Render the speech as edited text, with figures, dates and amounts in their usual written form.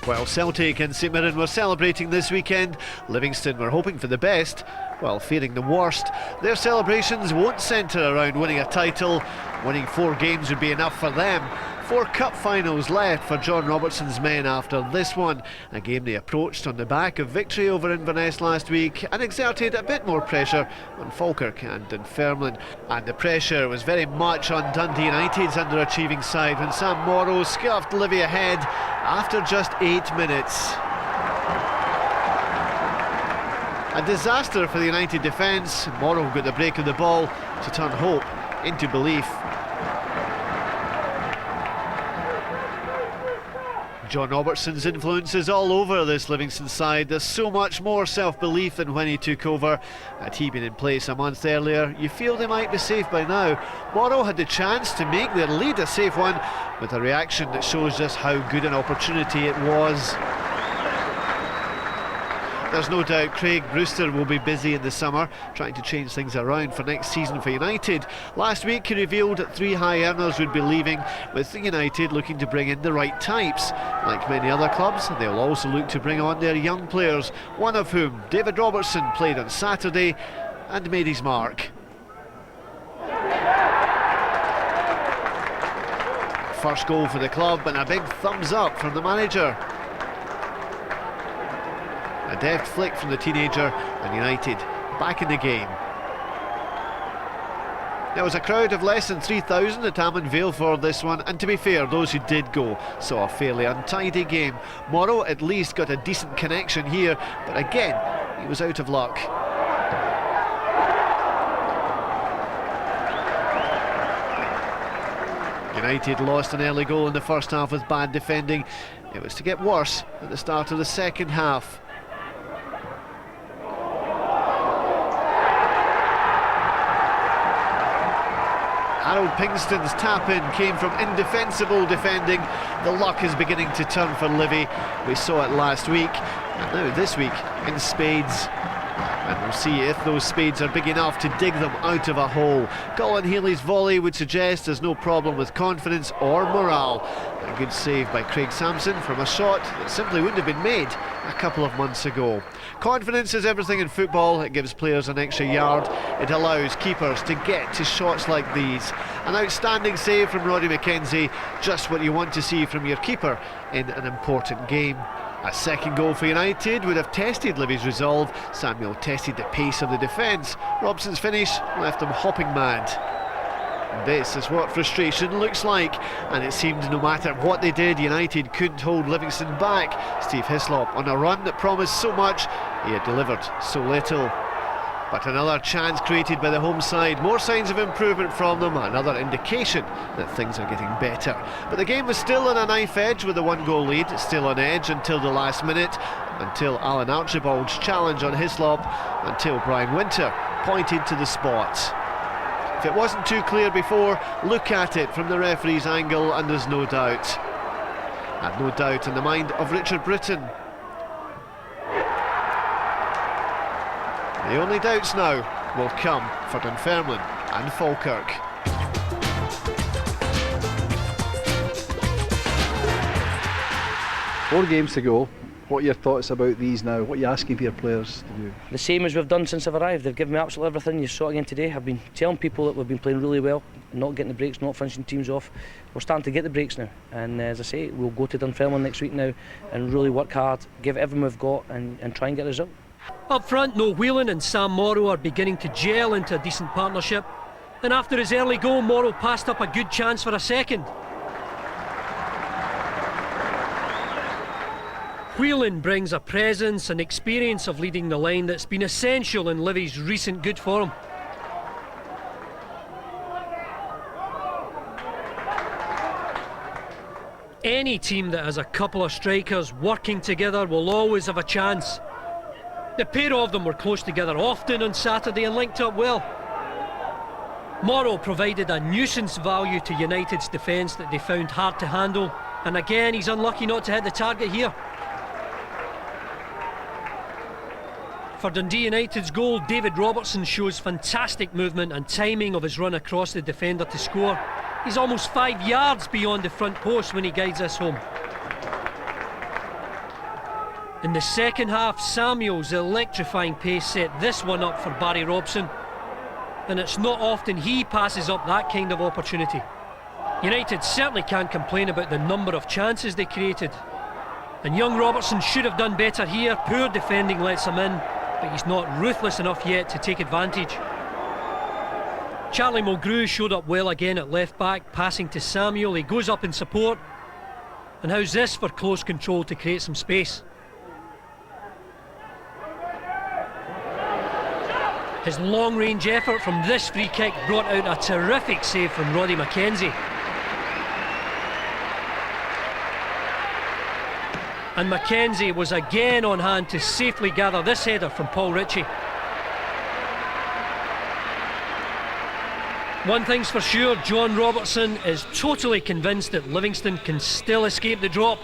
While Celtic and St Mirren were celebrating this weekend, Livingston were hoping for the best, while fearing the worst. Their celebrations won't centre around winning a title. Winning 4 games would be enough for them. 4 cup finals left for John Robertson's men after this one, a game they approached on the back of victory over Inverness last week and exerted a bit more pressure on Falkirk and Dunfermline. And the pressure was very much on Dundee United's underachieving side when Sam Morrow scuffed Livy ahead after just 8 minutes. A disaster for the United defence. Morrow got the break of the ball to turn hope into belief. John Robertson's influence is all over this Livingston side. There's so much more self-belief than when he took over. Had he been in place a month earlier, you feel they might be safe by now. Morrow had the chance to make their lead a safe one, with a reaction that shows just how good an opportunity it was. There's no doubt Craig Brewster will be busy in the summer, trying to change things around for next season for United. Last week he revealed that 3 high earners would be leaving, with United looking to bring in the right types. Like many other clubs, they'll also look to bring on their young players, one of whom, David Robertson, played on Saturday and made his mark. First goal for the club and a big thumbs up from the manager. A deft flick from the teenager and United back in the game. There was a crowd of less than 3,000 at Almond Vale for this one, and to be fair, those who did go saw a fairly untidy game. Morrow at least got a decent connection here, but again, he was out of luck. United lost an early goal in the first half with bad defending. It was to get worse at the start of the second half. Harold Pingston's tap-in came from indefensible defending. The luck is beginning to turn for Livy. We saw it last week, and now this week in spades. And we'll see if those spades are big enough to dig them out of a hole. Colin Healy's volley would suggest there's no problem with confidence or morale. A good save by Craig Sampson from a shot that simply wouldn't have been made a couple of months ago. Confidence is everything in football. It gives players an extra yard. It allows keepers to get to shots like these. An outstanding save from Roddy McKenzie, just what you want to see from your keeper in an important game. A second goal for United would have tested Livy's resolve. Samuel tested the pace of the defence. Robson's finish left them hopping mad. This is what frustration looks like, and it seemed no matter what they did, United couldn't hold Livingston back. Steve Hislop on a run that promised so much, he had delivered so little. But another chance created by the home side, more signs of improvement from them, another indication that things are getting better. But the game was still on a knife edge with a 1-goal lead, still on edge until the last minute, until Alan Archibald's challenge on Hislop, until Brian Winter pointed to the spot. If it wasn't too clear before, look at it from the referee's angle and there's no doubt. And no doubt in the mind of Richard Britton. The only doubts now will come for Dunfermline and Falkirk. 4 games to go. What are your thoughts about these now? What are you asking for your players to do? The same as we've done since I've arrived. They've given me absolutely everything. You saw it again today. I've been telling people that we've been playing really well, not getting the breaks, not finishing teams off. We're starting to get the breaks now, and as I say, we'll go to Dunfermline next week now and really work hard, give everything we've got and try and get a result. Up front, Noel Whelan and Sam Morrow are beginning to gel into a decent partnership. And after his early goal, Morrow passed up a good chance for a second. Whelan brings a presence and experience of leading the line that's been essential in Livy's recent good form. Any team that has a couple of strikers working together will always have a chance. The pair of them were close together often on Saturday and linked up well. Morrow provided a nuisance value to United's defence that they found hard to handle, and again he's unlucky not to hit the target here. For Dundee United's goal, David Robertson shows fantastic movement and timing of his run across the defender to score. He's almost 5 yards beyond the front post when he guides us home. In the second half, Samuel's electrifying pace set this one up for Barry Robson, and it's not often he passes up that kind of opportunity. United certainly can't complain about the number of chances they created, and young Robertson should have done better here. Poor defending lets him in, but he's not ruthless enough yet to take advantage. Charlie Mulgrew showed up well again at left back, passing to Samuel. He goes up in support, and how's this for close control to create some space? His long-range effort from this free kick brought out a terrific save from Roddy McKenzie. And McKenzie was again on hand to safely gather this header from Paul Ritchie. One thing's for sure, John Robertson is totally convinced that Livingston can still escape the drop.